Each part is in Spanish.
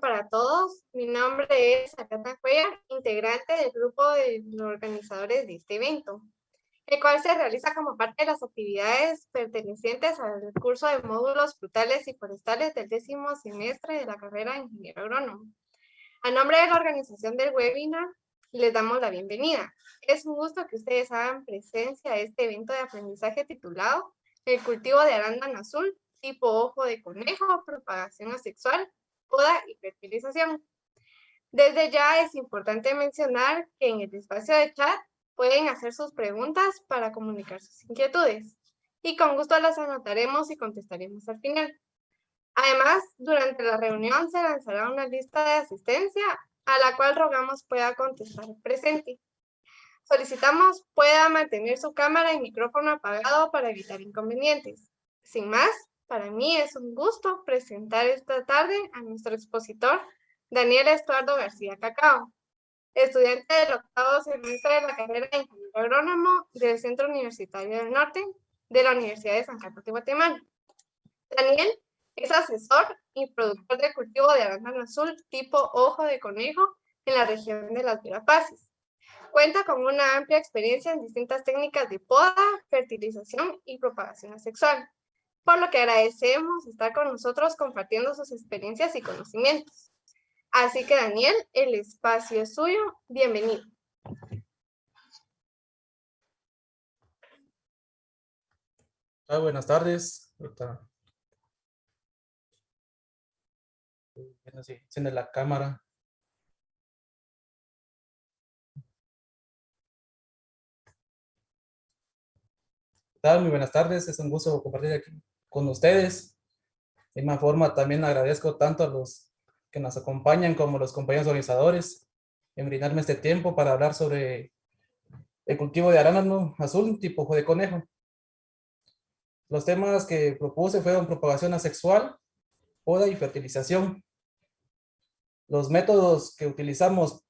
para todos. Mi nombre es Akata Cuellar, integrante del grupo de los organizadores de este evento, el cual se realiza como parte de las actividades pertenecientes al curso de módulos frutales y forestales del 10º semestre de la carrera de ingeniero agrónomo. A nombre de la organización del webinar, les damos la bienvenida. Es un gusto que ustedes hagan presencia a este evento de aprendizaje titulado El cultivo de arándano azul, tipo ojo de conejo, propagación asexual, poda y fertilización. Desde ya es importante mencionar que en el espacio de chat pueden hacer sus preguntas para comunicar sus inquietudes y con gusto las anotaremos y contestaremos al final. Además, durante la reunión se lanzará una lista de asistencia a la cual rogamos pueda contestar presente. Solicitamos pueda mantener su cámara y micrófono apagado para evitar inconvenientes. Sin más, para mí es un gusto presentar esta tarde a nuestro expositor, Daniel Estuardo García Cacao, estudiante del 8º semestre de la carrera de Ingeniero Agrónomo del Centro Universitario del Norte de la Universidad de San Carlos de Guatemala. Daniel es asesor y productor de cultivo de arándano azul tipo ojo de conejo en la región de las Verapaces. Cuenta con una amplia experiencia en distintas técnicas de poda, fertilización y propagación asexual, por lo que agradecemos estar con nosotros compartiendo sus experiencias y conocimientos. Así que Daniel, el espacio es suyo. Bienvenido. Buenas tardes. Enciende la cámara. ¿Qué tal? Muy buenas tardes. Es un gusto compartir aquí con ustedes. De igual forma, también agradezco tanto a los que nos acompañan como los compañeros organizadores en brindarme este tiempo para hablar sobre el cultivo de arándano azul tipo ojo de conejo. Los temas que propuse fueron propagación asexual, poda y fertilización. Los métodos que utilizamos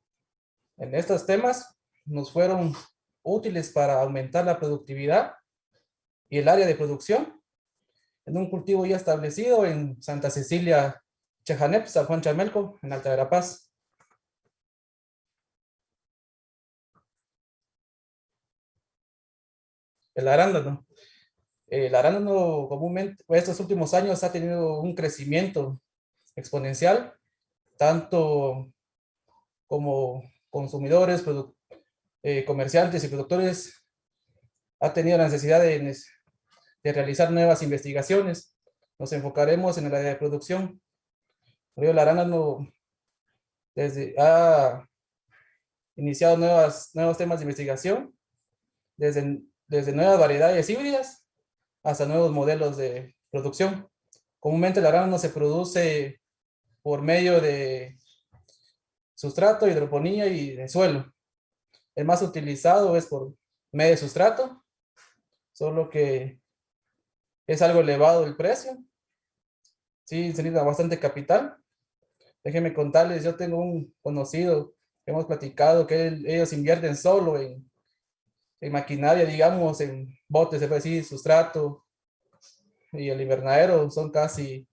en estos temas nos fueron útiles para aumentar la productividad y el área de producción en un cultivo ya establecido en Santa Cecilia, Chejanep, San Juan Chamelco, en Alta Verapaz. El arándano. El arándano comúnmente, estos últimos años ha tenido un crecimiento exponencial, tanto como consumidores, comerciantes y productores ha tenido la necesidad de realizar nuevas investigaciones. Nos enfocaremos en el área de producción. El arándano ha iniciado nuevos temas de investigación, desde nuevas variedades híbridas hasta nuevos modelos de producción. Comúnmente el arándano se produce por medio de sustrato, hidroponía y de suelo. El más utilizado es por medio de sustrato, solo que es algo elevado el precio. Sí, se necesita bastante capital. Déjenme contarles, yo tengo un conocido que hemos platicado que ellos invierten solo en maquinaria, digamos, en botes, se puede decir, sustrato y el invernadero son casi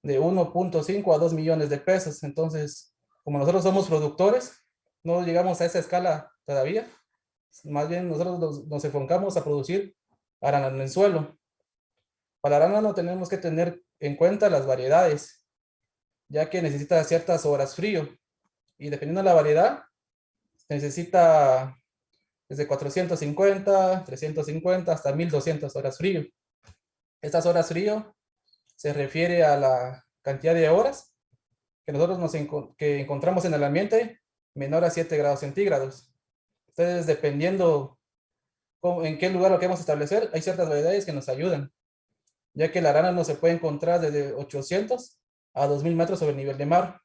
de 1.5 a 2 millones de pesos. Entonces, como nosotros somos productores, no llegamos a esa escala todavía. Más bien nosotros nos enfocamos a producir arándano en suelo. Para arándano tenemos que tener en cuenta las variedades, ya que necesita ciertas horas frío. Y dependiendo de la variedad, necesita desde 450, 350 hasta 1200 horas frío. Estas horas frío se refiere a la cantidad de horas que nosotros que encontramos en el ambiente menor a 7 grados centígrados. Entonces, dependiendo en qué lugar lo queremos establecer, hay ciertas variedades que nos ayudan, ya que el arándano se puede encontrar desde 800 a 2000 metros sobre el nivel de mar.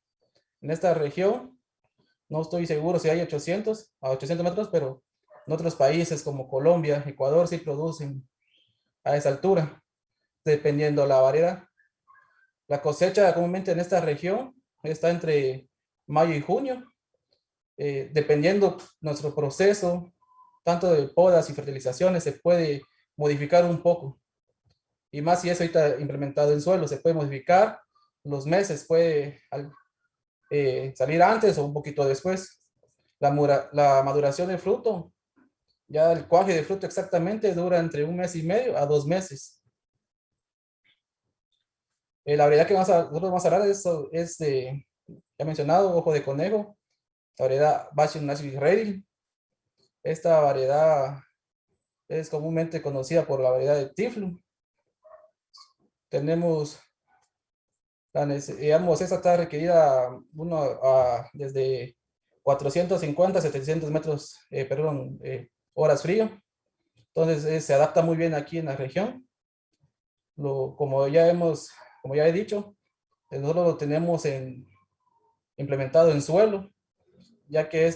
En esta región, no estoy seguro si hay 800 a 800 metros, pero en otros países como Colombia, Ecuador, sí producen a esa altura, dependiendo la variedad. La cosecha comúnmente en esta región está entre mayo y junio, dependiendo nuestro proceso, tanto de podas y fertilizaciones, se puede modificar un poco. Y más si es ahorita implementado en suelo, se puede modificar los meses, puede salir antes o un poquito después. La maduración del fruto, ya el cuaje de fruto exactamente dura entre 1 mes y medio a 2 meses. La variedad que nosotros vamos a hablar es de, ya mencionado, ojo de conejo, la variedad Bachelor Nashville Reddy. Esta variedad es comúnmente conocida por la variedad de Tiflum. Tenemos, digamos, esta está requerida desde 450 a 700 metros, horas frío. Entonces se adapta muy bien aquí en la región. Como ya he dicho, nosotros lo tenemos implementado en suelo, ya que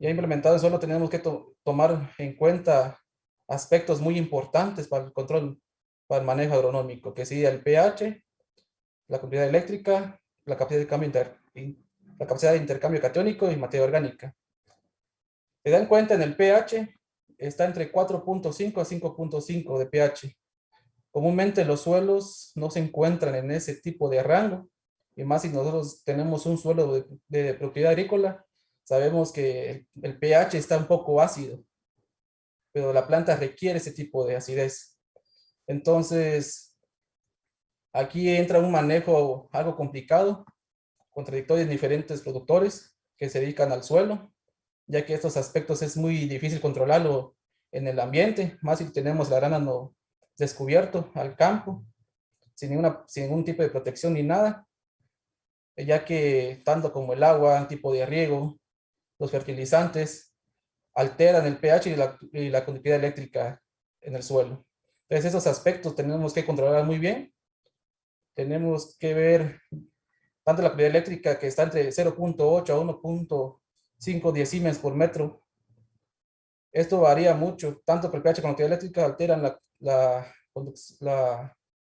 ya implementado en suelo tenemos que tomar en cuenta aspectos muy importantes para el control, para el manejo agronómico, que sería el pH, la cantidad eléctrica, la capacidad la capacidad de intercambio catiónico y materia orgánica. Se dan cuenta en el pH, está entre 4.5 a 5.5 de pH. Comúnmente los suelos no se encuentran en ese tipo de rango, y más si nosotros tenemos un suelo de propiedad agrícola, sabemos que el pH está un poco ácido, pero la planta requiere ese tipo de acidez. Entonces, aquí entra un manejo algo complicado, contradictorio en diferentes productores que se dedican al suelo, ya que estos aspectos es muy difícil controlarlo en el ambiente, más si tenemos el arándano descubierto al campo, sin ningún tipo de protección ni nada, ya que tanto como el agua, tipo de riego, los fertilizantes, alteran el pH y la conductividad eléctrica en el suelo. Entonces, esos aspectos tenemos que controlar muy bien. Tenemos que ver tanto la conductividad eléctrica, que está entre 0.8 a 1.5 decímenes por metro. Esto varía mucho, tanto que el pH con la conductividad eléctrica alteran la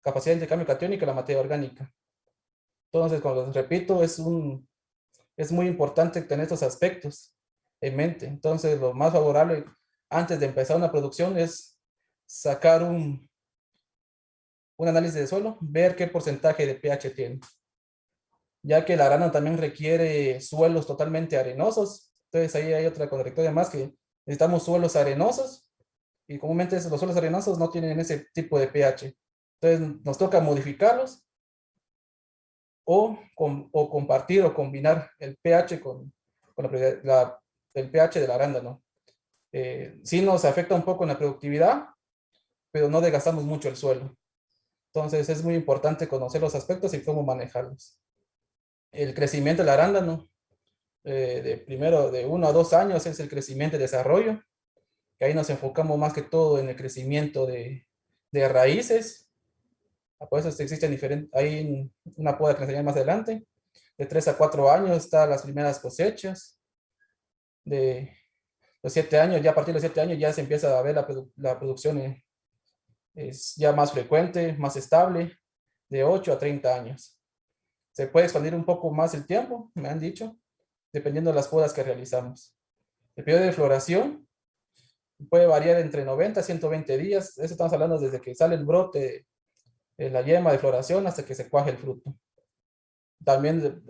capacidad de intercambio catiónico y la materia orgánica. Entonces, como les repito, es muy importante tener estos aspectos en mente. Entonces, lo más favorable antes de empezar una producción es sacar un análisis de suelo, ver qué porcentaje de pH tiene, ya que la grana también requiere suelos totalmente arenosos. Entonces, ahí hay otra contradictoria más, que necesitamos suelos arenosos, y comúnmente los suelos arenosos no tienen ese tipo de pH. Entonces, nos toca modificarlos o compartir o combinar el pH con el pH del arándano. Sí nos afecta un poco en la productividad, pero no desgastamos mucho el suelo. Entonces es muy importante conocer los aspectos y cómo manejarlos. El crecimiento del arándano, primero de 1 a 2 años, es el crecimiento y desarrollo, que ahí nos enfocamos más que todo en el crecimiento de raíces. Por eso existen hay una poda que nos enseñaré más adelante. De 3 a 4 años están las primeras cosechas. De los 7 años, ya a partir de los 7 años ya se empieza a ver la producción es ya más frecuente, más estable, de 8 a 30 años. Se puede expandir un poco más el tiempo, me han dicho, dependiendo de las podas que realizamos. El periodo de floración puede variar entre 90 a 120 días. Eso estamos hablando desde que sale el brote, la yema de floración, hasta que se cuaje el fruto. También,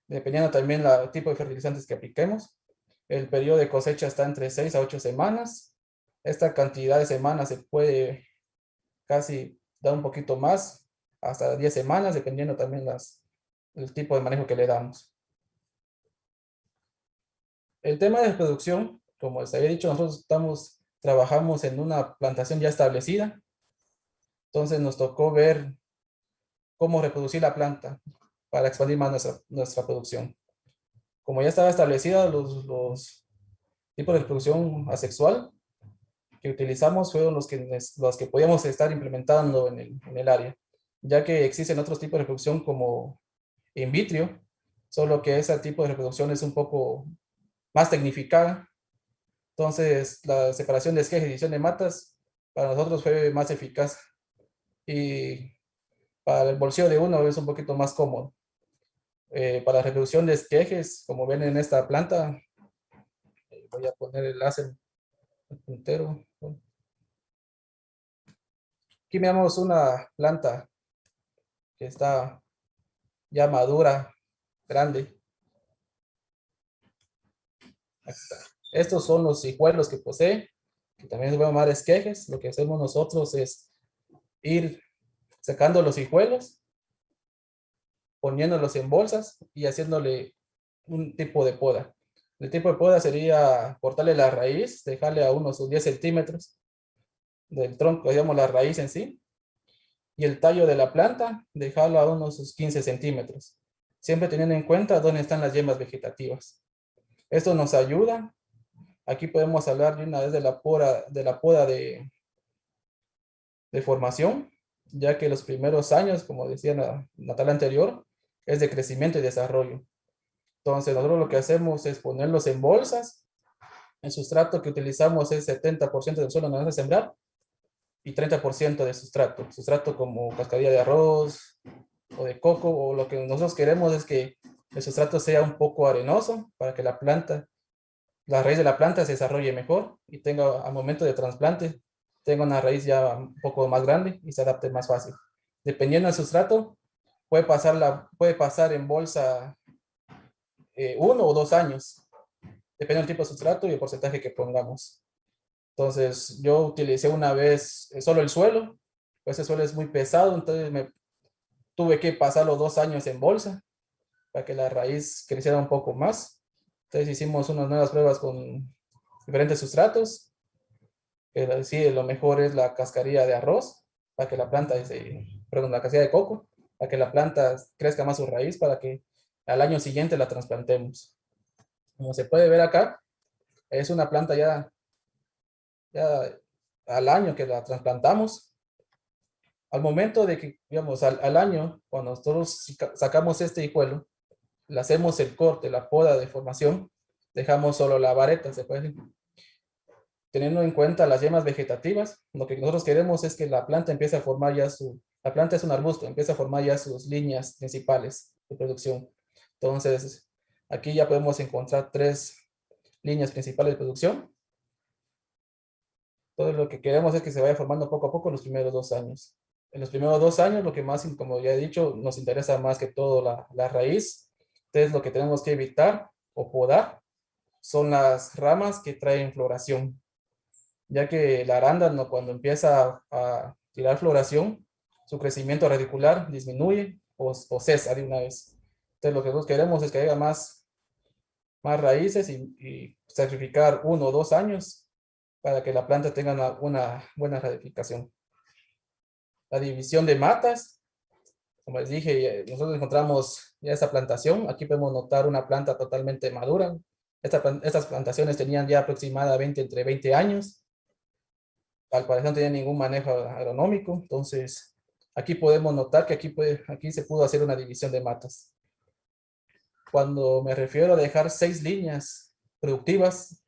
dependiendo también del tipo de fertilizantes que apliquemos, el periodo de cosecha está entre 6 a 8 semanas. Esta cantidad de semanas se puede casi dar un poquito más, hasta 10 semanas, dependiendo también el tipo de manejo que le damos. El tema de producción, como les había dicho, nosotros trabajamos en una plantación ya establecida, entonces nos tocó ver cómo reproducir la planta para expandir más nuestra producción. Como ya estaba establecida, los tipos de reproducción asexual que utilizamos fueron los que podíamos estar implementando en el área, ya que existen otros tipos de reproducción como in vitro, solo que ese tipo de reproducción es un poco más tecnificada. Entonces, la separación de esquejes y edición de matas para nosotros fue más eficaz, y para el bolsillo de uno es un poquito más cómodo. Para la reproducción de esquejes, como ven en esta planta, voy a poner el láser puntero. Aquí vemos una planta que está ya madura, grande. Aquí está. Estos son los hijuelos que posee, que también se pueden llamar esquejes. Lo que hacemos nosotros es ir sacando los hijuelos, poniéndolos en bolsas y haciéndole un tipo de poda. El tipo de poda sería cortarle la raíz, dejarle a unos 10 centímetros del tronco, digamos la raíz en sí, y el tallo de la planta, dejarlo a unos 15 centímetros, siempre teniendo en cuenta dónde están las yemas vegetativas. Esto nos ayuda. Aquí podemos hablar de una vez de la poda de formación, ya que los primeros años, como decía la tabla anterior, es de crecimiento y desarrollo. Entonces, nosotros lo que hacemos es ponerlos en bolsas. El sustrato que utilizamos es 70% del suelo donde vamos a sembrar y 30% de sustrato. Sustrato como cascarilla de arroz o de coco, o lo que nosotros queremos es que el sustrato sea un poco arenoso para que la raíz de la planta se desarrolle mejor y tenga, al momento de trasplante, tenga una raíz ya un poco más grande y se adapte más fácil. Dependiendo del sustrato, puede pasar en bolsa 1 o 2 años, depende del tipo de sustrato y el porcentaje que pongamos. Entonces, yo utilicé una vez solo el suelo, pues ese suelo es muy pesado, entonces me tuve que pasarlo 2 años en bolsa para que la raíz creciera un poco más. Entonces hicimos unas nuevas pruebas con diferentes sustratos. Sí, lo mejor es la cascarilla de arroz, para que la planta, perdón, la cascarilla de coco, para que la planta crezca más su raíz, para que al año siguiente la trasplantemos. Como se puede ver acá, es una planta ya al año que la trasplantamos. Al momento de que, digamos, al año, cuando nosotros sacamos este hijuelo, le hacemos el corte, la poda de formación, dejamos solo la vareta, se puede decir. Teniendo en cuenta las yemas vegetativas, lo que nosotros queremos es que la planta empiece a formar la planta es un arbusto, empieza a formar ya sus líneas principales de producción. Entonces, aquí ya podemos encontrar 3 líneas principales de producción. Todo lo que queremos es que se vaya formando poco a poco en los primeros 2 años. En los primeros 2 años, lo que más, como ya he dicho, nos interesa más que todo la raíz. Entonces, lo que tenemos que evitar o podar son las ramas que traen floración, ya que la arándano cuando empieza a tirar floración, su crecimiento radicular disminuye o cesa de una vez. Entonces, lo que nosotros queremos es que haya más raíces y sacrificar 1 o 2 años para que la planta tenga una buena radificación. La división de matas, como les dije, nosotros encontramos ya esa plantación. Aquí podemos notar una planta totalmente madura. Estas plantaciones tenían ya aproximadamente entre 20 años. Al parecer no tenía ningún manejo agronómico. Entonces, aquí podemos notar que aquí se pudo hacer una división de matas. Cuando me refiero a dejar 6 líneas productivas,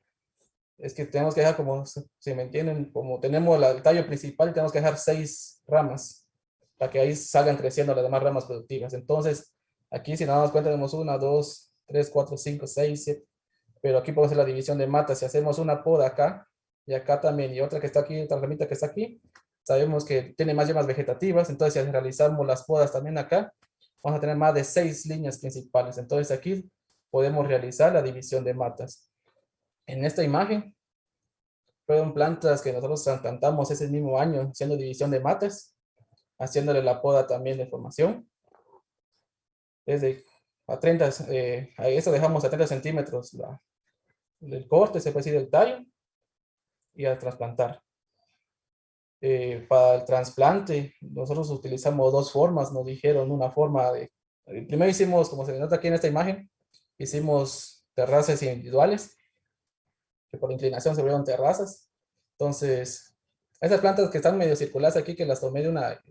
es que tenemos que dejar, como si me entienden, como tenemos el tallo principal, tenemos que dejar 6 ramas para que ahí salgan creciendo las demás ramas productivas. Entonces, aquí si nos damos cuenta, tenemos 1, 2, 3, 4, 5, 6, 7, pero aquí podemos hacer la división de matas. Si hacemos una poda acá y acá también, y otra que está aquí, otra ramita que está aquí, sabemos que tiene más yemas vegetativas. Entonces, si realizamos las podas también acá, vamos a tener más de 6 líneas principales. Entonces, aquí podemos realizar la división de matas. En esta imagen, fueron plantas que nosotros trasplantamos ese mismo año, haciendo división de matas, haciéndole la poda también de formación. Desde a 30, a eso dejamos a 30 centímetros el corte, se puede decir, del tallo, y a trasplantar. Para el trasplante, nosotros utilizamos 2 formas, nos dijeron una forma primero hicimos, como se nota aquí en esta imagen, hicimos terrazas individuales, que por inclinación se vieron terrazas. Entonces, esas plantas que están medio circulares aquí, que las tomé de una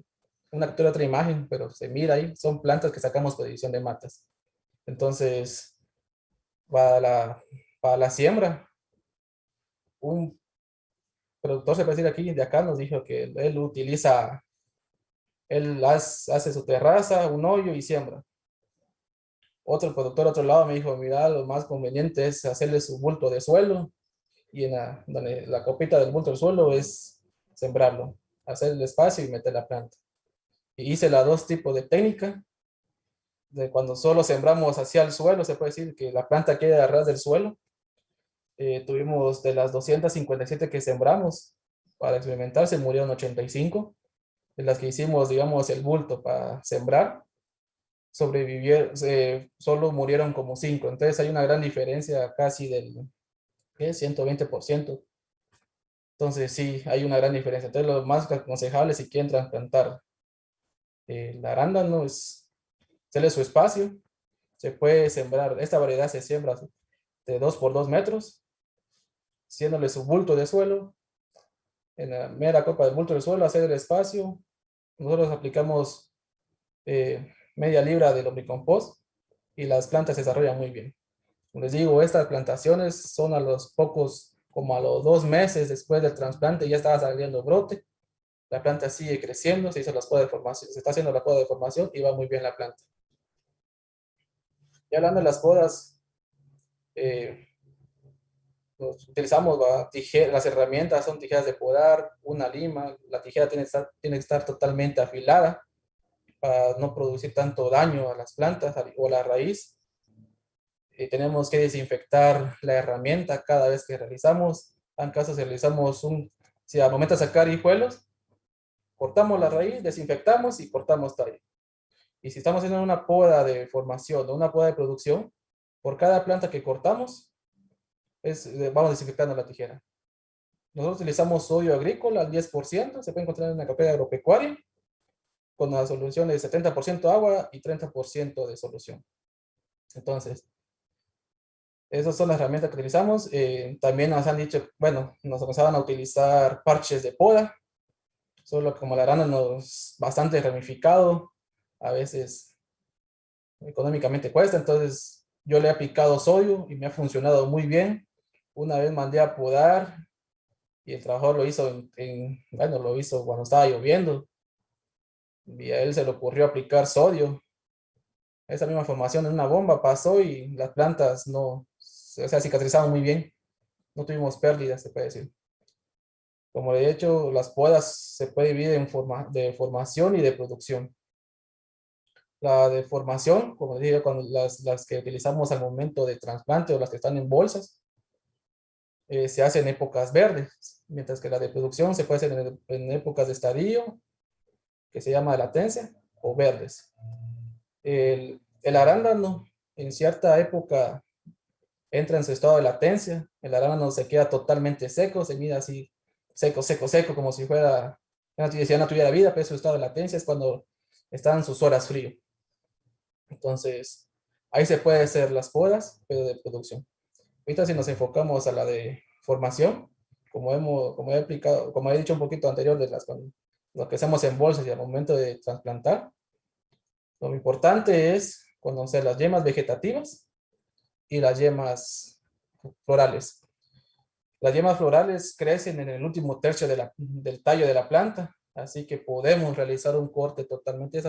captura de otra imagen, pero se mira ahí, son plantas que sacamos por división de matas. Entonces, para la siembra, un productor, se puede decir aquí, de acá, nos dijo que él hace su terraza, un hoyo y siembra. Otro productor, otro lado, me dijo, mira, lo más conveniente es hacerle su bulto de suelo y donde la copita del bulto del suelo es sembrarlo, hacer el espacio y meter la planta. Y hice las 2 tipos de técnica. de cuando solo sembramos hacia el suelo, se puede decir que la planta queda a ras del suelo. Tuvimos de las 257 que sembramos para experimentar, se murieron 85. De las que hicimos, digamos, el bulto para sembrar, sobrevivieron, solo murieron como 5. Entonces hay una gran diferencia casi del 120%. Entonces sí, hay una gran diferencia. Entonces lo más aconsejable si quieren trasplantar el arándano es hacerle su espacio. Se puede sembrar, esta variedad se siembra de 2 por 2 metros, haciéndole su bulto de suelo. En la mera copa del bulto del suelo, hacer el espacio. Nosotros aplicamos media libra de lombricompost y las plantas se desarrollan muy bien. Como les digo, estas plantaciones son a los pocos, como a los 2 meses después del trasplante, ya estaba saliendo brote. La planta sigue creciendo, se hizo las podas de formación, se está haciendo la poda de formación y va muy bien la planta. Y hablando de las podas, utilizamos las herramientas, son tijeras de podar, una lima, la tijera tiene que estar totalmente afilada para no producir tanto daño a las plantas o a la raíz. Tenemos que desinfectar la herramienta cada vez que realizamos. En caso, si realizamos si al momento de sacar hijuelos, cortamos la raíz, desinfectamos y cortamos tallo. Y si estamos haciendo una poda de formación o una poda de producción, por cada planta que cortamos, vamos desinfectando la tijera. Nosotros utilizamos sodio agrícola al 10%, se puede encontrar en una carpeta agropecuaria, con una solución de 70% agua y 30% de solución. Entonces, esas son las herramientas que utilizamos. También nos han dicho, bueno, nos comenzaban a utilizar parches de poda, solo como la arándano es bastante ramificado, a veces económicamente cuesta, entonces yo le he aplicado sodio y me ha funcionado muy bien. Una vez mandé a podar y el trabajador lo hizo bueno, lo hizo cuando estaba lloviendo y a él se le ocurrió aplicar sodio. Esa misma formación en una bomba pasó y las plantas no, o sea, cicatrizaban muy bien. No tuvimos pérdidas, se puede decir. Como de hecho, las podas se puede dividir de formación y de producción. La de formación, como dije, cuando las que utilizamos al momento de trasplante o las que están en bolsas, se hace en épocas verdes, mientras que la de producción se puede hacer en épocas de estadio, que se llama latencia, o verdes. El arándano en cierta época entra en su estado de latencia, el arándano se queda totalmente seco, se mira así seco, seco, seco, como si fuera, ya no tuviera vida, pero su estado de latencia es cuando están sus horas frío. Entonces, ahí se puede hacer las podas, pero de producción. Ahorita si nos enfocamos a la de formación, como he dicho un poquito anterior de lo que hacemos en bolsas y al momento de trasplantar, lo importante es conocer las yemas vegetativas y las yemas florales. Las yemas florales crecen en el último tercio del tallo de la planta, así que podemos realizar un corte totalmente.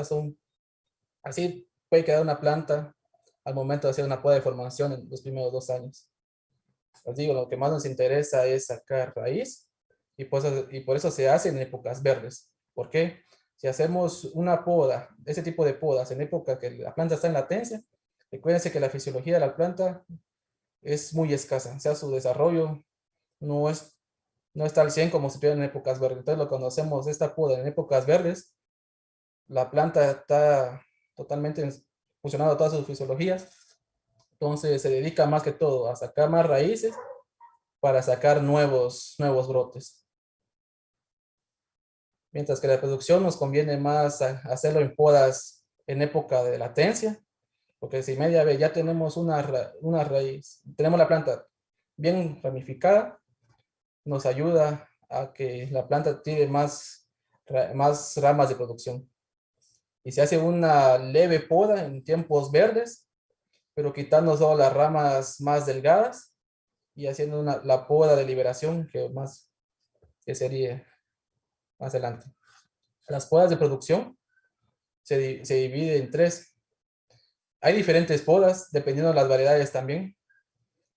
Así puede quedar una planta al momento de hacer una poda de formación en los primeros 2 años. Les digo, lo que más nos interesa es sacar raíz y por eso se hace en épocas verdes. ¿Por qué? Si hacemos una poda, ese tipo de podas en época que la planta está en latencia, recuérdense que la fisiología de la planta es muy escasa, o sea, su desarrollo no, no está al 100 como si tuviera en épocas verdes. Entonces, cuando hacemos esta poda en épocas verdes, la planta está totalmente funcionando todas sus fisiologías. Entonces, se dedica más que todo a sacar más raíces para sacar nuevos brotes. Mientras que la producción nos conviene más hacerlo en podas en época de latencia, porque si media vez ya tenemos una raíz, tenemos la planta bien ramificada, nos ayuda a que la planta tiene más ramas de producción. Y se hace una leve poda en tiempos verdes, pero quitando solo las ramas más delgadas y haciendo la poda de liberación que sería más adelante. Las podas de producción se divide en 3. Hay diferentes podas dependiendo de las variedades también.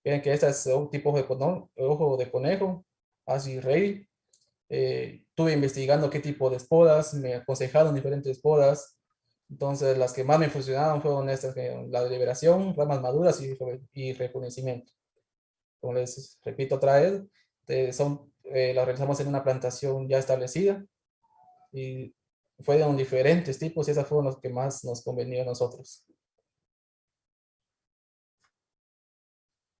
Miren que estas son tipo ojo de conejo, así rey. Estuve investigando qué tipo de podas, me aconsejaron diferentes podas. Entonces, las que más me funcionaron fueron estas, la de liberación, ramas maduras y rejuvenecimiento. Como les repito otra vez, las realizamos en una plantación ya establecida y fueron diferentes tipos y esas fueron los que más nos convenía a nosotros.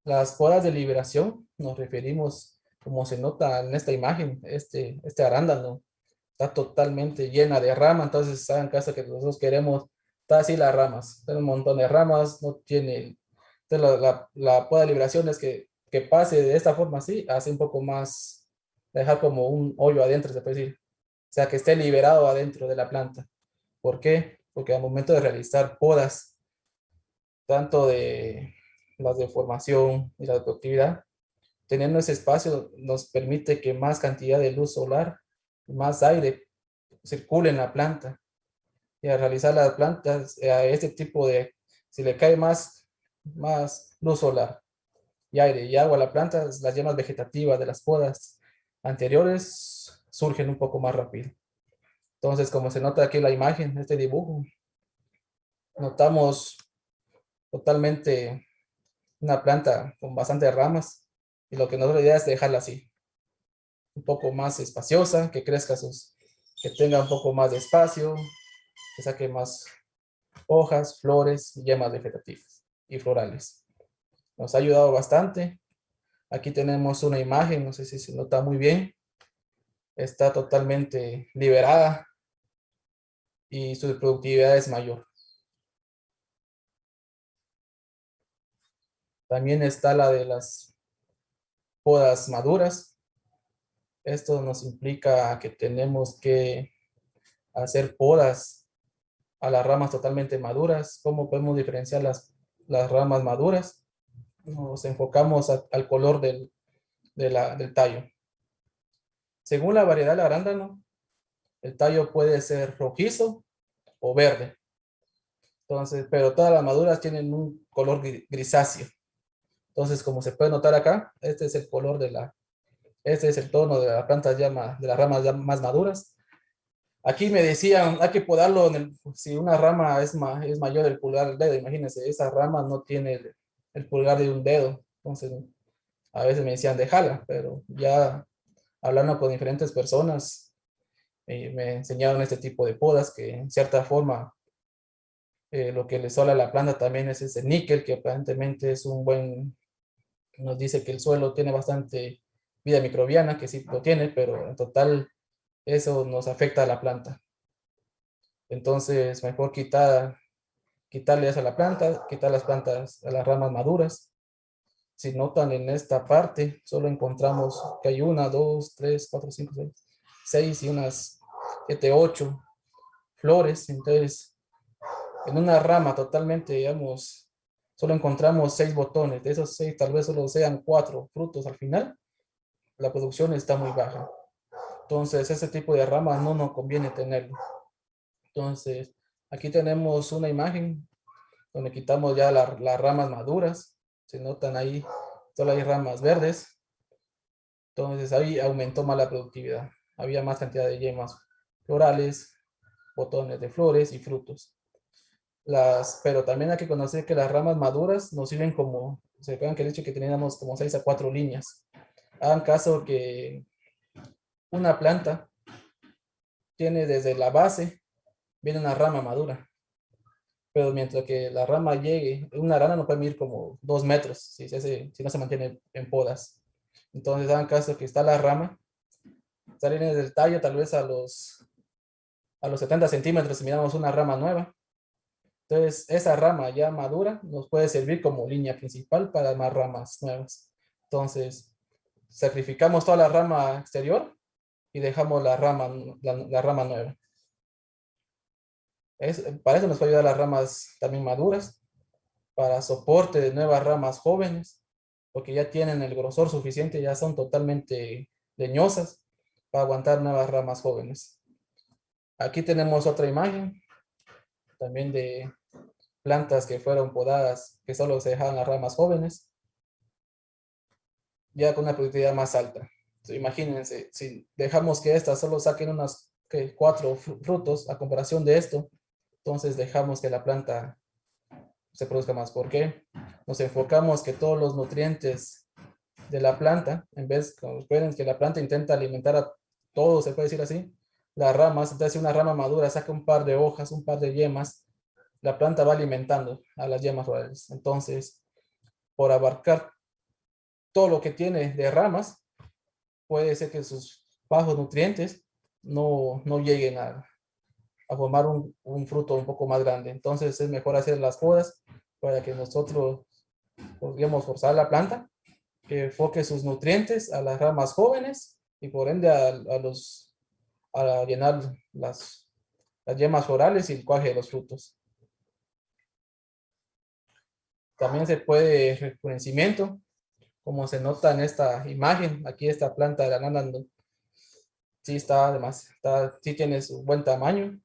Las podas de liberación nos referimos, como se nota en esta imagen, este arándano está totalmente llena de rama, entonces hagan caso que nosotros queremos, está así las ramas, tiene un montón de ramas, no tiene, entonces la poda de liberación es que pase de esta forma así, hace un poco más, dejar como un hoyo adentro, se puede decir, o sea, que esté liberado adentro de la planta. ¿Por qué? Porque al momento de realizar podas, tanto de las de formación y la de productividad, teniendo ese espacio nos permite que más cantidad de luz solar, más aire circule en la planta. Y al realizar las plantas, a este tipo de, si le cae más luz solar y aire y agua a la planta, las yemas vegetativas de las podas anteriores surgen un poco más rápido. Entonces, como se nota aquí en la imagen, este dibujo, notamos totalmente una planta con bastantes ramas y lo que nos da idea es dejarla así, un poco más espaciosa, que crezca que tenga un poco más de espacio, que saque más hojas, flores y yemas vegetativas y florales. Nos ha ayudado bastante. Aquí tenemos una imagen, no sé si se nota muy bien. Está totalmente liberada y su productividad es mayor. También está la de las podas maduras. Esto nos implica que tenemos que hacer podas a las ramas totalmente maduras. ¿Cómo podemos diferenciar las ramas maduras? Nos enfocamos al color del tallo. Según la variedad del arándano, el tallo puede ser rojizo o verde. Entonces, pero todas las maduras tienen un color grisáceo. Entonces, como se puede notar acá, este es el color este es el tono de las plantas de las ramas ya más maduras. Aquí me decían, hay que podarlo si una rama es mayor del pulgar del dedo. Imagínense, esa rama no tiene el pulgar de un dedo. Entonces, a veces me decían, déjala, pero ya hablando con diferentes personas, me enseñaron este tipo de podas que en cierta forma lo que le sola a la planta también es ese níquel, que aparentemente es nos dice que el suelo tiene bastante vida microbiana, que sí lo tiene, pero en total eso nos afecta a la planta. Entonces, mejor quitarle eso a la planta, quitar las plantas a las ramas maduras. Si notan en esta parte, solo encontramos que hay 1, 2, 3, 4, 5, 6 y unas 7, 8 flores. Entonces, en una rama totalmente, digamos, solo encontramos 6 botones. De esos 6, tal vez solo sean 4 frutos al final. La producción está muy baja. Entonces, ese tipo de ramas no nos conviene tenerlo. Entonces, aquí tenemos una imagen donde quitamos ya las ramas maduras. Se notan ahí, solo hay ramas verdes. Entonces, ahí aumentó más la productividad. Había más cantidad de yemas florales, botones de flores y frutos. Pero también hay que conocer que las ramas maduras nos sirven como, se acuerdan que he dicho que teníamos como 6 a 4 líneas. Hagan caso que una planta tiene desde la base, viene una rama madura, pero mientras que la rama llegue, una rama no puede medir como 2 metros si no se mantiene en podas. Entonces hagan caso que está la rama, sale desde el tallo tal vez a los 70 centímetros si miramos una rama nueva. Entonces, esa rama ya madura nos puede servir como línea principal para más ramas nuevas. Entonces, sacrificamos toda la rama exterior y dejamos la rama nueva. Para eso nos puede ayudar las ramas también maduras, para soporte de nuevas ramas jóvenes, porque ya tienen el grosor suficiente, ya son totalmente leñosas para aguantar nuevas ramas jóvenes. Aquí tenemos otra imagen también de plantas que fueron podadas, que solo se dejaban las ramas jóvenes, ya con una productividad más alta. Entonces, imagínense, si dejamos que estas solo saquen unas 4 frutos a comparación de esto, entonces dejamos que la planta se produzca más. ¿Por qué? Nos enfocamos que todos los nutrientes de la planta, en vez, como pueden, que la planta intenta alimentar a todo, se puede decir así, las ramas, entonces si una rama madura saca un par de hojas, un par de yemas, la planta va alimentando a las yemas rurales. Entonces, por abarcar todo lo que tiene de ramas, puede ser que sus bajos nutrientes no lleguen a formar un fruto un poco más grande. Entonces es mejor hacer las podas para que nosotros podamos forzar la planta que enfoque sus nutrientes a las ramas jóvenes y por ende a llenar las yemas florales y el cuaje de los frutos. También se puede rejuvenecimiento, como se nota en esta imagen. Aquí esta planta de arándano sí está además, sí tiene su buen tamaño,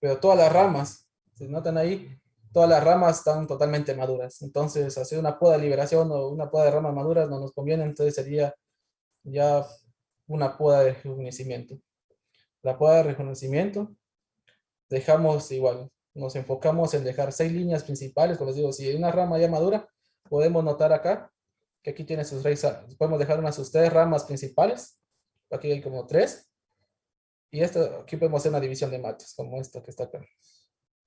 pero todas las ramas, se notan ahí, todas las ramas están totalmente maduras. Entonces, hacer una poda de liberación o una poda de ramas maduras no nos conviene, entonces sería ya una poda de rejuvenecimiento. La poda de rejuvenecimiento, dejamos igual, nos enfocamos en dejar 6 líneas principales. Como les digo, si hay una rama ya madura, podemos notar acá que aquí tiene sus raíces, podemos dejar sus 3 ramas principales, aquí hay como 3, y esto, aquí podemos hacer una división de matas, como esto que está acá.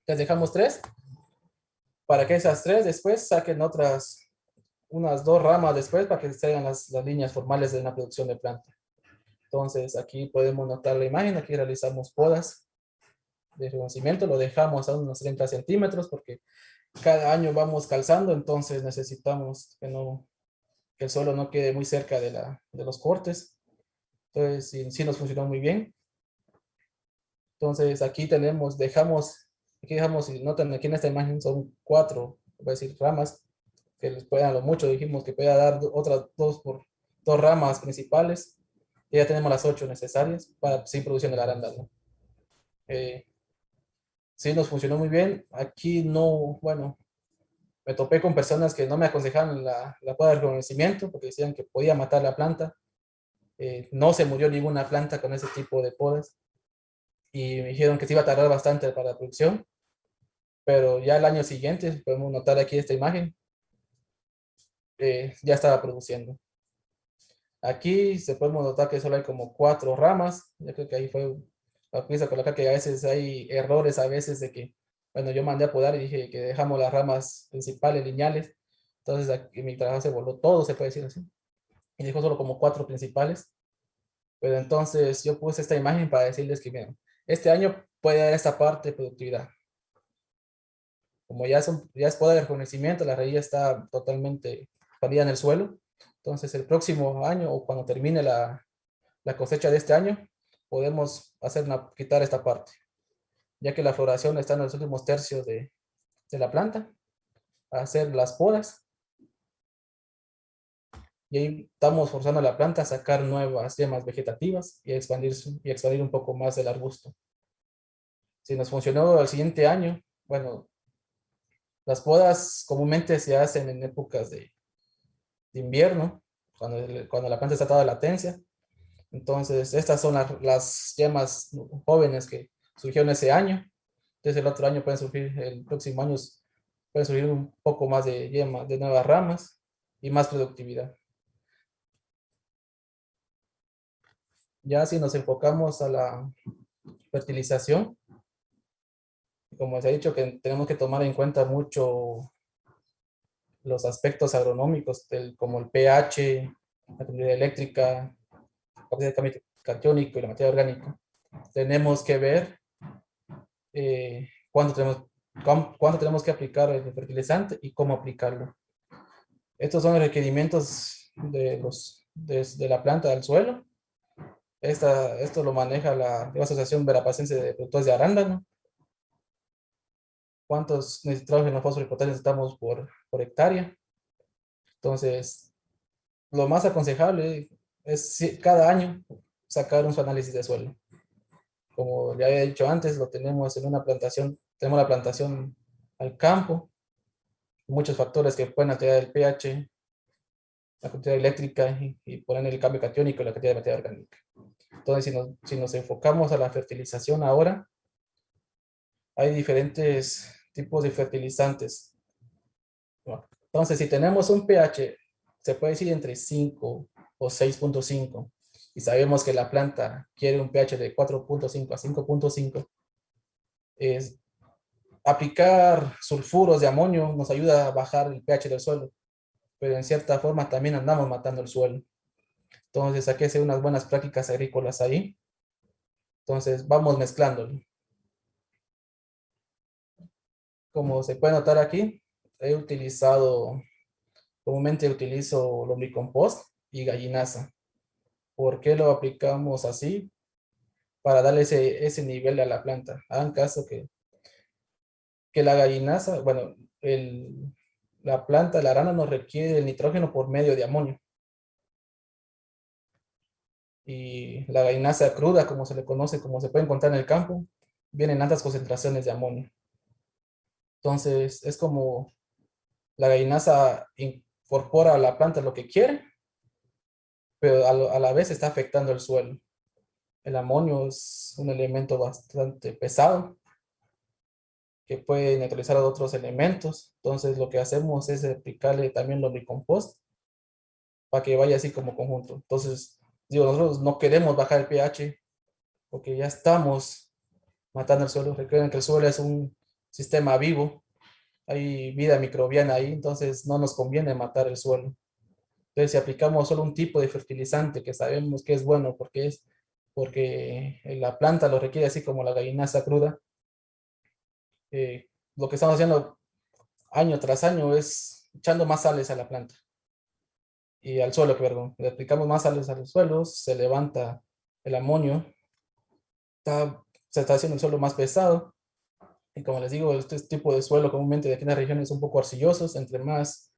Les dejamos 3, para que esas 3 después saquen unas 2 ramas después, para que se hagan las líneas formales de una producción de planta. Entonces, aquí podemos notar la imagen, aquí realizamos podas de reconocimiento, lo dejamos a unos 30 centímetros, porque cada año vamos calzando, entonces necesitamos que el suelo no quede muy cerca de los cortes. Entonces, sí nos funcionó muy bien. Entonces, aquí dejamos, si notan aquí en esta imagen, son 4, voy a decir, ramas, que les puedan, a lo mucho dijimos que pueda dar otras 2 ramas principales, y ya tenemos las 8 necesarias para seguir produciendo el arándano. Sí nos funcionó muy bien. Aquí no, bueno, me topé con personas que no me aconsejaban la poda de rejuvenecimiento porque decían que podía matar la planta. No se murió ninguna planta con ese tipo de podas y me dijeron que se iba a tardar bastante para la producción, pero ya el año siguiente, podemos notar aquí esta imagen, ya estaba produciendo. Aquí se podemos notar que solo hay como 4 ramas. Yo creo que ahí fue la pieza colocar que a veces hay errores, a veces de que, bueno, yo mandé a podar y dije que dejamos las ramas principales lineales. Entonces aquí mi trabajo se voló todo, se puede decir así. Y dejó solo como 4 principales. Pero entonces yo puse esta imagen para decirles que, miren, este año puede haber esta parte de productividad. Como ya es poda de reconocimiento, la raíz está totalmente expandida en el suelo. Entonces el próximo año o cuando termine la cosecha de este año, podemos quitar esta parte, ya que la floración está en los últimos tercios de la planta, hacer las podas, y ahí estamos forzando a la planta a sacar nuevas yemas vegetativas y expandir un poco más el arbusto. Si nos funcionó el siguiente año, bueno, las podas comúnmente se hacen en épocas de invierno, cuando la planta está toda latencia. Entonces, estas son las yemas jóvenes que surgieron ese año. Entonces, el otro año el próximo año pueden surgir un poco más de yemas, de nuevas ramas y más productividad. Ya si nos enfocamos a la fertilización, como se ha dicho, que tenemos que tomar en cuenta mucho los aspectos agronómicos, como el pH, la actividad eléctrica, el cambio catiónico y la materia orgánica. Tenemos que ver cuándo tenemos que aplicar el fertilizante y cómo aplicarlo. Estos son los requerimientos de la planta del suelo. Esto lo maneja la Asociación Verapacense de Productores de Arándano. ¿Cuántos nitrógeno, fósforo y potasio necesitamos por hectárea? Entonces, lo más aconsejable es cada año sacar un análisis de suelo. Como ya había dicho antes, lo tenemos en una plantación, tenemos la plantación al campo, muchos factores que pueden alterar el pH, la cantidad eléctrica y poner el cambio catiónico y la cantidad de materia orgánica. Entonces, si nos enfocamos a la fertilización ahora, hay diferentes tipos de fertilizantes. Bueno, entonces, si tenemos un pH, se puede decir entre 5 o 6.5, y sabemos que la planta quiere un pH de 4.5 a 5.5, es aplicar sulfuros de amonio nos ayuda a bajar el pH del suelo, pero en cierta forma también andamos matando el suelo. Entonces, hay que hacer unas buenas prácticas agrícolas ahí. Entonces, vamos mezclándolo. Como se puede notar aquí, comúnmente utilizo lombricompost y gallinaza. ¿Por qué lo aplicamos así? Para darle ese nivel a la planta. Hagan caso que la gallinaza, bueno, la planta, la arana no requiere el nitrógeno por medio de amonio. Y la gallinaza cruda, como se le conoce, como se puede encontrar en el campo, viene en altas concentraciones de amonio. Entonces, es como la gallinaza incorpora a la planta lo que quiere, pero a la vez está afectando el suelo. El amonio es un elemento bastante pesado que puede neutralizar a otros elementos. Entonces, lo que hacemos es aplicarle también lombricompost para que vaya así como conjunto. Entonces, digo, nosotros no queremos bajar el pH porque ya estamos matando el suelo. Recuerden que el suelo es un sistema vivo, hay vida microbiana ahí, entonces no nos conviene matar el suelo. Entonces, si aplicamos solo un tipo de fertilizante que sabemos que es bueno porque la planta lo requiere así como la gallinaza cruda, lo que estamos haciendo año tras año es echando más sales a la planta y al suelo, perdón. Le aplicamos más sales a los suelos, se levanta el amonio, se está haciendo el suelo más pesado. Y como les digo, este tipo de suelo comúnmente de aquí en las regiones son un poco arcillosos, entre más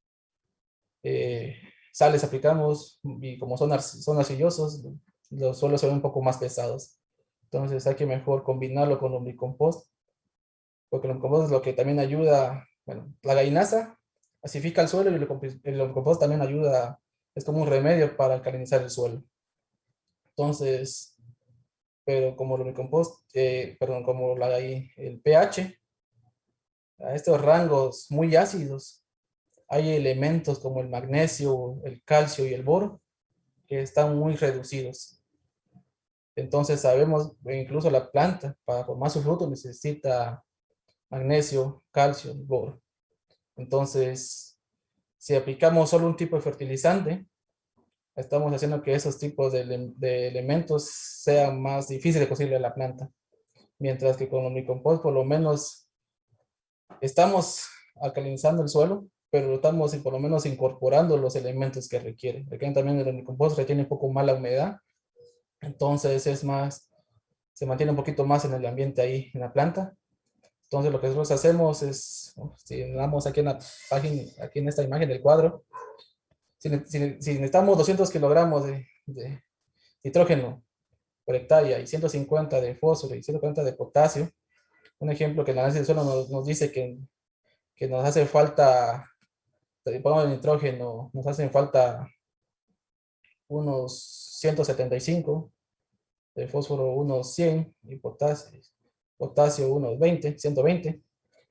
sales aplicamos y como son arcillosos, los suelos se ven un poco más pesados. Entonces hay que mejor combinarlo con lombricompost, porque el lombricompost es lo que también ayuda, bueno, la gallinaza acidifica el suelo y el lombricompost también ayuda, es como un remedio para alcalinizar el suelo. Entonces, pero como el lombricompost, perdón, como el pH, a estos rangos muy ácidos, hay elementos como el magnesio, el calcio y el boro que están muy reducidos. Entonces sabemos, incluso la planta, para formar su fruto necesita magnesio, calcio, boro. Entonces, si aplicamos solo un tipo de fertilizante, estamos haciendo que esos tipos de elementos sean más difíciles de conseguirle a la planta. Mientras que con lombricompost, por lo menos, estamos alcalinizando el suelo, pero estamos por lo menos incorporando los elementos que requiere. Requieren también el lombricompost, retiene un poco más la humedad, entonces se mantiene un poquito más en el ambiente ahí, en la planta. Entonces lo que nosotros hacemos es, si damos aquí en la página, aquí en esta imagen del cuadro, si necesitamos 200 kilogramos de nitrógeno por hectárea y 150 de fósforo y 140 de potasio, un ejemplo que el análisis del suelo nos dice que nos hace falta, pongamos el nitrógeno, nos hacen falta unos 175, de fósforo unos 100 y potasio unos 120.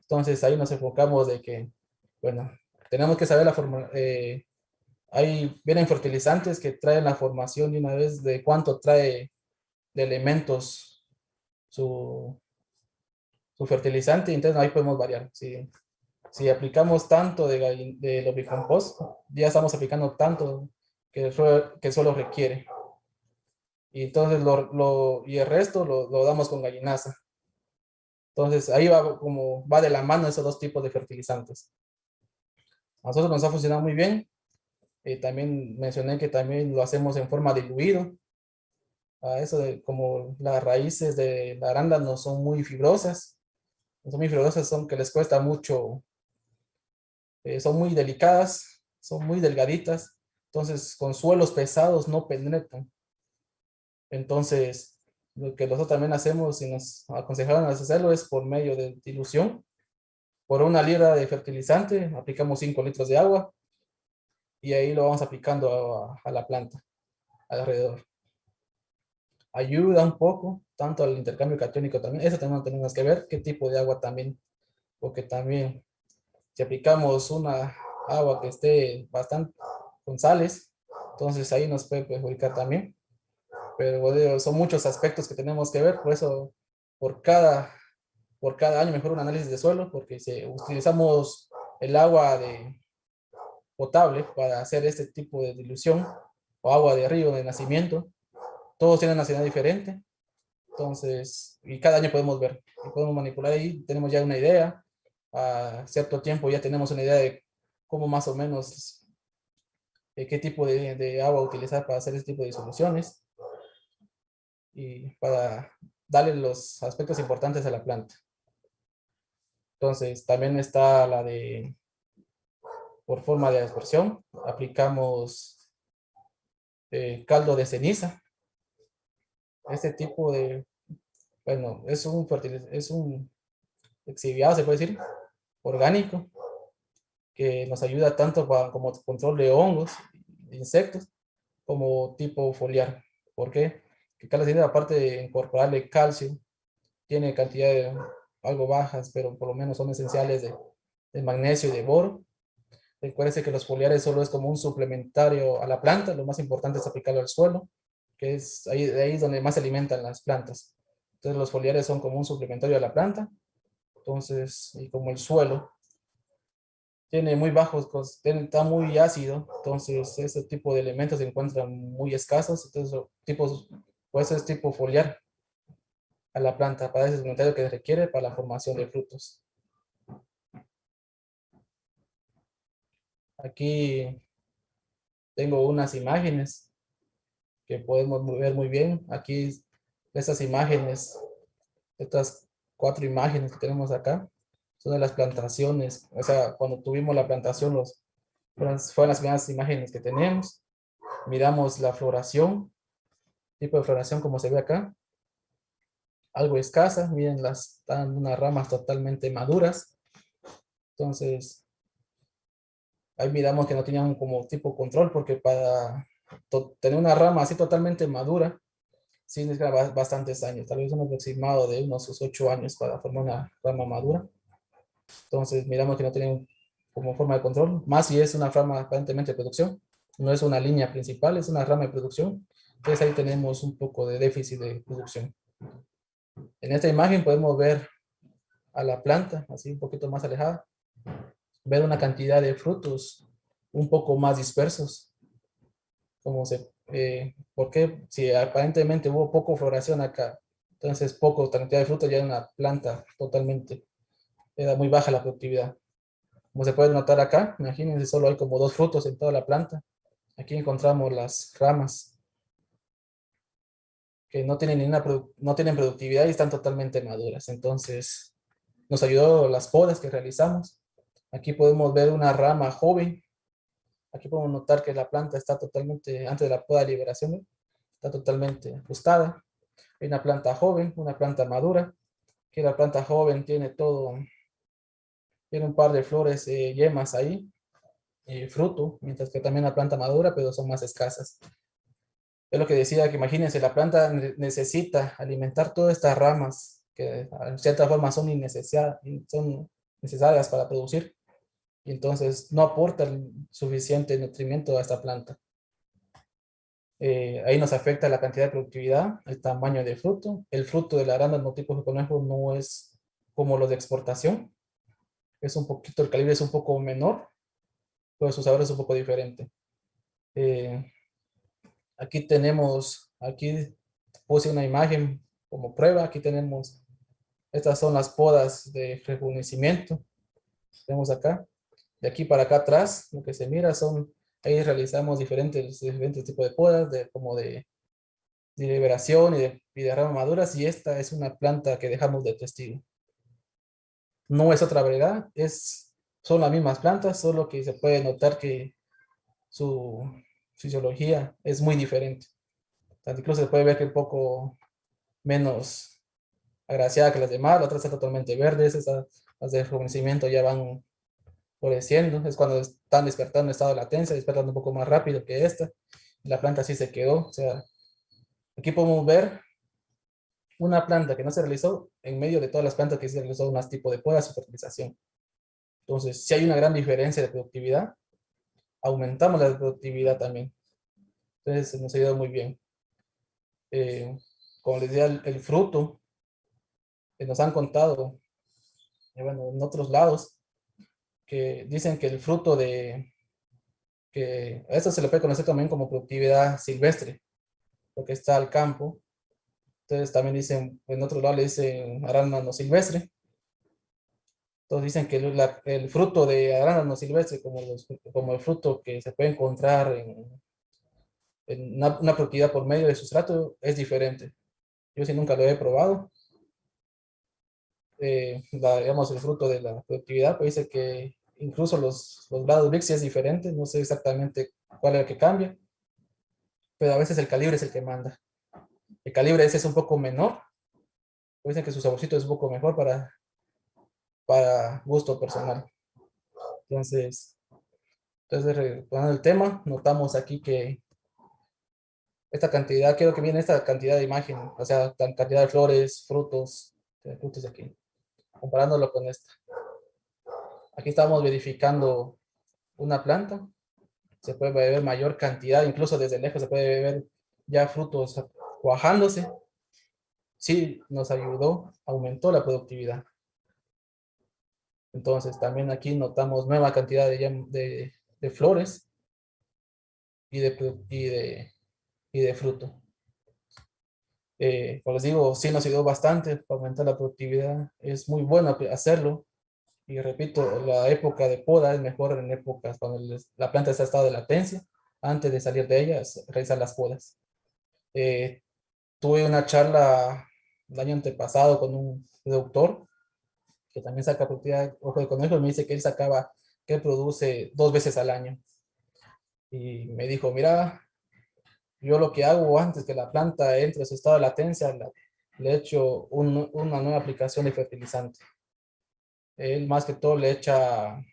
Entonces ahí nos enfocamos de que, bueno, tenemos que saber la forma. Vienen fertilizantes que traen la formación de una vez de cuánto trae de elementos su, su fertilizante, y entonces ahí podemos variar. Si aplicamos tanto de lombricompost, ya estamos aplicando tanto que solo requiere. Y entonces y el resto lo damos con gallinaza. Entonces ahí va de la mano esos dos tipos de fertilizantes. A nosotros nos ha funcionado muy bien. También mencioné que también lo hacemos en forma diluido. Como las raíces de la arándano son muy fibrosas, son que les cuesta mucho, son muy delicadas, son muy delgaditas, entonces con suelos pesados no penetran. Entonces, lo que nosotros también hacemos y nos aconsejaron hacerlo es por medio de dilución. Por una libra de fertilizante aplicamos 5 litros de agua y ahí lo vamos aplicando a la planta alrededor. Ayuda un poco, tanto al intercambio catiónico también, eso también tenemos que ver, qué tipo de agua también, porque también si aplicamos una agua que esté bastante con sales, entonces ahí nos puede perjudicar también. Pero bueno, son muchos aspectos que tenemos que ver, por eso por cada, por cada año mejor un análisis de suelo, porque si utilizamos el agua potable para hacer este tipo de dilución o agua de río de nacimiento, todos tienen nacionalidad diferente, entonces, y cada año podemos ver y podemos manipular ahí, tenemos ya una idea, a cierto tiempo ya tenemos una idea de cómo más o menos, qué tipo de agua utilizar para hacer este tipo de soluciones y para darle los aspectos importantes a la planta. Entonces, también está la de por forma de aspersión, aplicamos caldo de ceniza. Este tipo de, bueno, es un exhibiado, se puede decir, orgánico, que nos ayuda tanto como control de hongos, de insectos, como tipo foliar. ¿Por qué? Que caldo de ceniza, aparte de incorporarle calcio, tiene cantidades algo bajas, pero por lo menos son esenciales de magnesio y de boro. Recuerde que los foliares solo es como un suplementario a la planta, lo más importante es aplicarlo al suelo, que es ahí, de ahí es donde más se alimentan las plantas. Entonces los foliares son como un suplementario a la planta, entonces, y como el suelo tiene muy bajos, está muy ácido, entonces ese tipo de elementos se encuentran muy escasos, entonces tipos, pues es tipo foliar a la planta para ese suplementario que requiere para la formación de frutos. Aquí tengo unas imágenes que podemos ver muy bien. Aquí estas imágenes, estas 4 imágenes que tenemos acá, son de las plantaciones. O sea, cuando tuvimos la plantación, fueron las primeras imágenes que tenemos. Miramos la floración, tipo de floración como se ve acá, algo escasa. Miren, están unas ramas totalmente maduras. Entonces, ahí miramos que no tenían como tipo control, porque para tener una rama así totalmente madura, sí necesita bastantes años, tal vez un aproximado de unos 8 años para formar una rama madura. Entonces miramos que no tienen como forma de control, más si es una rama aparentemente de producción, no es una línea principal, es una rama de producción. Entonces ahí tenemos un poco de déficit de producción. En esta imagen podemos ver a la planta, así un poquito más alejada, ver una cantidad de frutos un poco más dispersos, ¿por qué? Si aparentemente hubo poco floración acá, entonces poco cantidad de frutos, ya en una planta totalmente, era muy baja la productividad. Como se puede notar acá, imagínense, solo hay como 2 frutos en toda la planta. Aquí encontramos las ramas que no tienen, no tienen productividad y están totalmente maduras. Entonces, nos ayudó las podas que realizamos. Aquí podemos ver una rama joven. Aquí podemos notar que la planta está totalmente, antes de la poda de liberación, ¿no? Está totalmente ajustada. Hay una planta joven, una planta madura, que la planta joven tiene un par de flores, yemas ahí, fruto, mientras que también la planta madura, pero son más escasas. Es lo que decía, que imagínense, la planta necesita alimentar todas estas ramas que en cierta forma son necesarias para producir, y entonces no aporta suficiente nutrimento a esta planta. Ahí nos afecta la cantidad de productividad, el tamaño del fruto. El fruto del arándano tipo de conejo no es como los de exportación. Es un poquito, el calibre es un poco menor, pero su sabor es un poco diferente. Eh, aquí puse una imagen como prueba. Aquí tenemos, estas son las podas de rejuvenecimiento. Tenemos acá. De aquí para acá atrás, lo que se mira ahí realizamos diferentes tipos de podas, como de liberación y de ramas maduras, y esta es una planta que dejamos de testigo. No es otra variedad, son las mismas plantas, solo que se puede notar que su fisiología es muy diferente. Incluso se puede ver que es un poco menos agraciada que las demás, las otras están totalmente verdes, las de rejuvenecimiento ya van floreciendo, es cuando están despertando en estado de latencia, despertando un poco más rápido que esta. La planta sí se quedó, o sea, aquí podemos ver una planta que no se realizó, en medio de todas las plantas que se realizó un tipo de poda o fertilización. Entonces, si hay una gran diferencia de productividad, aumentamos la productividad también. Entonces, nos ha ayudado muy bien. Como les decía, el fruto, nos han contado, bueno, en otros lados, que dicen que el fruto que a esto se le puede conocer también como productividad silvestre, porque está al campo. Entonces también dicen, en otro lado le dicen arándano silvestre. Entonces dicen que el fruto de arándano silvestre, como el fruto que se puede encontrar en una propiedad por medio de sustrato, es diferente. Yo sí nunca lo he probado. Digamos, el fruto de la productividad, pues dice que incluso los grados BRICS sí es diferente, no sé exactamente cuál es el que cambia, pero a veces el calibre es el que manda. El calibre ese es un poco menor, pues dicen que su saborcito es un poco mejor para gusto personal. Entonces, retomando el tema, notamos aquí que esta cantidad, quiero que viene esta cantidad de imagen, o sea, cantidad de flores, frutos, frutos aquí, comparándolo con esta. Aquí estamos verificando una planta, se puede ver mayor cantidad, incluso desde lejos se puede ver ya frutos cuajándose. Sí, nos ayudó, aumentó la productividad. Entonces, también aquí notamos nueva cantidad de flores y de fruto. Como les digo, sí nos ayudó bastante para aumentar la productividad. Es muy bueno hacerlo. Y repito, la época de poda es mejor en épocas cuando la planta está en estado de latencia. Antes de salir de ella, realizar las podas. Eh, Tuve una charla el año antepasado con un productor que también saca productividad ojo de conejo y me dice que él produce 2 veces al año. Y me dijo, mira, yo lo que hago antes que la planta entre en su estado de latencia, le echo una nueva aplicación de fertilizante. Él más que todo le echa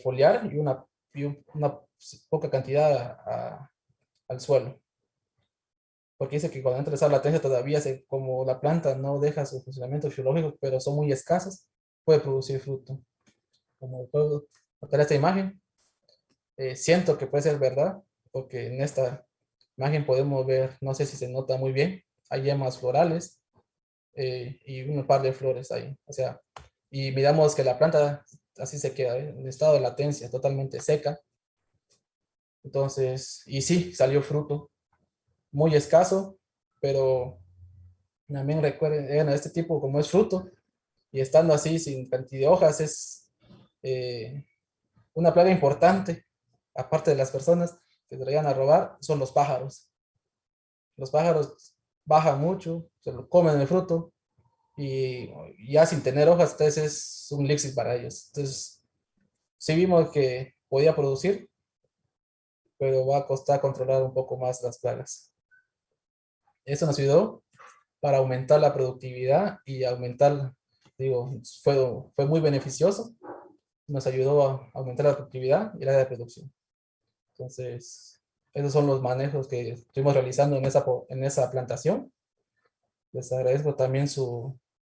foliar una poca cantidad al suelo. Porque dice que cuando entra esa latencia todavía, como la planta no deja su funcionamiento fisiológico, pero son muy escasas, puede producir fruto. Como puedo notar esta imagen, siento que puede ser verdad, porque en esta imagen podemos ver, no sé si se nota muy bien, hay yemas florales y un par de flores ahí. O sea, y miramos que la planta así se queda, en estado de latencia, totalmente seca. Entonces, y sí, salió fruto, muy escaso, pero también recuerden, este tipo como es fruto, y estando así sin cantidad de hojas, es eh, una plaga importante, aparte de las personas que se lo llegan a robar, son los pájaros. Los pájaros bajan mucho, se lo comen el fruto, y ya sin tener hojas, entonces es un elixir para ellos. Entonces, sí vimos que podía producir, pero va a costar controlar un poco más las plagas. Eso nos ayudó para aumentar la productividad y aumentar, digo, fue muy beneficioso. Nos ayudó a aumentar la productividad y la de producción. Entonces, esos son los manejos que estuvimos realizando en esa plantación. Les agradezco también